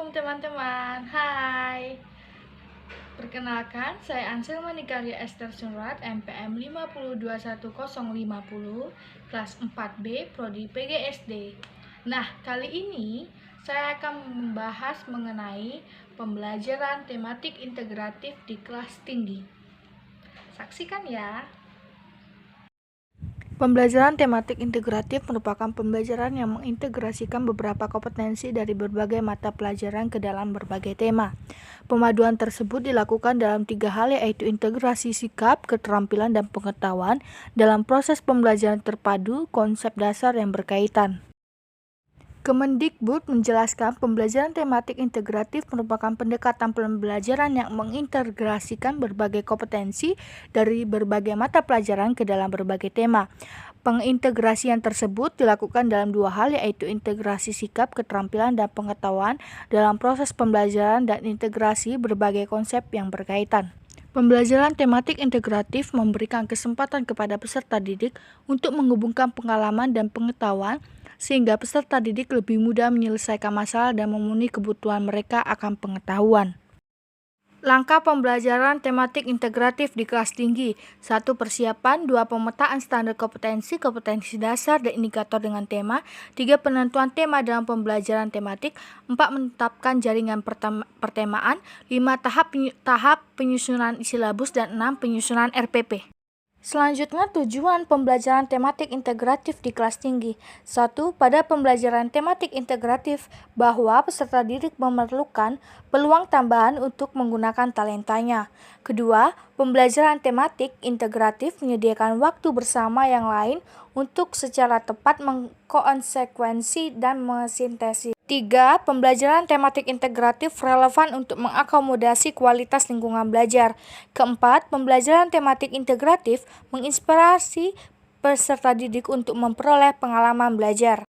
teman-teman, hai. Perkenalkan, saya Anselma Nikaria Esther Sunrat, MPM 5021050, kelas 4B, Prodi PGSD. Nah, kali ini saya akan membahas mengenai pembelajaran tematik integratif di kelas tinggi. Saksikan ya. Pembelajaran tematik integratif merupakan pembelajaran yang mengintegrasikan beberapa kompetensi dari berbagai mata pelajaran ke dalam berbagai tema. Pemaduan tersebut dilakukan dalam 3 hal, yaitu integrasi sikap, keterampilan, dan pengetahuan dalam proses pembelajaran terpadu konsep dasar yang berkaitan. Kemendikbud menjelaskan pembelajaran tematik integratif merupakan pendekatan pembelajaran yang mengintegrasikan berbagai kompetensi dari berbagai mata pelajaran ke dalam berbagai tema. Pengintegrasian tersebut dilakukan dalam 2 hal, yaitu integrasi sikap, keterampilan, dan pengetahuan dalam proses pembelajaran dan integrasi berbagai konsep yang berkaitan. Pembelajaran tematik integratif memberikan kesempatan kepada peserta didik untuk menghubungkan pengalaman dan pengetahuan sehingga peserta didik lebih mudah menyelesaikan masalah dan memenuhi kebutuhan mereka akan pengetahuan. Langkah pembelajaran tematik integratif di kelas tinggi. 1. Persiapan. 2. Pemetaan standar kompetensi dasar dan indikator dengan tema. 3. Penentuan tema dalam pembelajaran tematik. 4. Menetapkan jaringan pertemaan. 5. Tahap penyusunan silabus. Dan 6. Penyusunan RPP. Selanjutnya, tujuan pembelajaran tematik integratif di kelas tinggi. 1. Pada pembelajaran tematik integratif, bahwa peserta didik memerlukan peluang tambahan untuk menggunakan talentanya. Kedua, pembelajaran tematik integratif menyediakan waktu bersama yang lain untuk secara tepat mengkonsekuensi dan mensintesis. 3. Pembelajaran tematik integratif relevan untuk mengakomodasi kualitas lingkungan belajar. Keempat, pembelajaran tematik integratif menginspirasi peserta didik untuk memperoleh pengalaman belajar.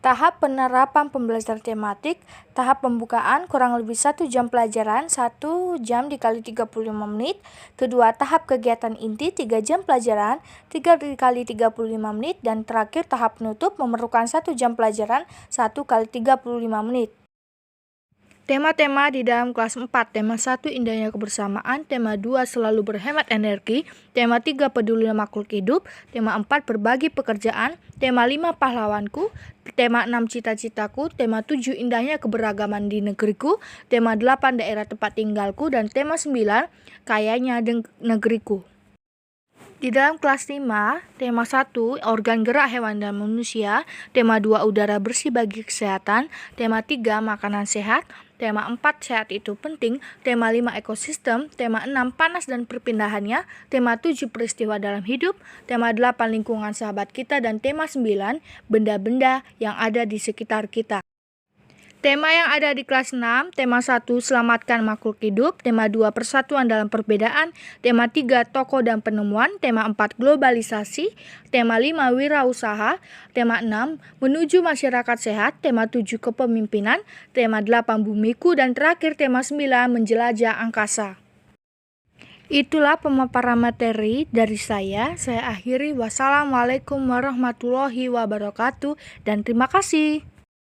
Tahap penerapan pembelajaran tematik. Tahap pembukaan kurang lebih 1 jam pelajaran, 1 jam dikali 35 menit. Kedua, tahap kegiatan inti 3 jam pelajaran, 3 dikali 35 menit. Dan terakhir, tahap penutup memerlukan 1 jam pelajaran, 1 kali 35 menit. Tema-tema di dalam kelas 4. Tema 1, indahnya kebersamaan. Tema 2, selalu berhemat energi. Tema 3, peduli makhluk hidup. Tema 4, berbagi pekerjaan. Tema 5, pahlawanku. Tema 6, cita-citaku. Tema 7, indahnya keberagaman di negeriku. Tema 8, daerah tempat tinggalku. Dan tema 9, kayanya negeriku. Di dalam kelas 5, tema 1, organ gerak hewan dan manusia. Tema 2, udara bersih bagi kesehatan. Tema 3, makanan sehat. Tema 4, sehat itu penting. Tema 5, ekosistem. Tema 6, panas dan perpindahannya. Tema 7, peristiwa dalam hidup. Tema 8, lingkungan sahabat kita. Dan tema 9, benda-benda yang ada di sekitar kita. Tema yang ada di kelas 6, tema 1, selamatkan makhluk hidup. Tema 2, persatuan dalam perbedaan. Tema 3, tokoh dan penemuan. Tema 4, globalisasi. Tema 5, wirausaha. Tema 6, menuju masyarakat sehat. Tema 7, kepemimpinan. Tema 8, bumiku. Dan terakhir tema 9, menjelajah angkasa. Itulah pemaparan materi dari saya. Saya akhiri. Wassalamualaikum warahmatullahi wabarakatuh. Dan terima kasih.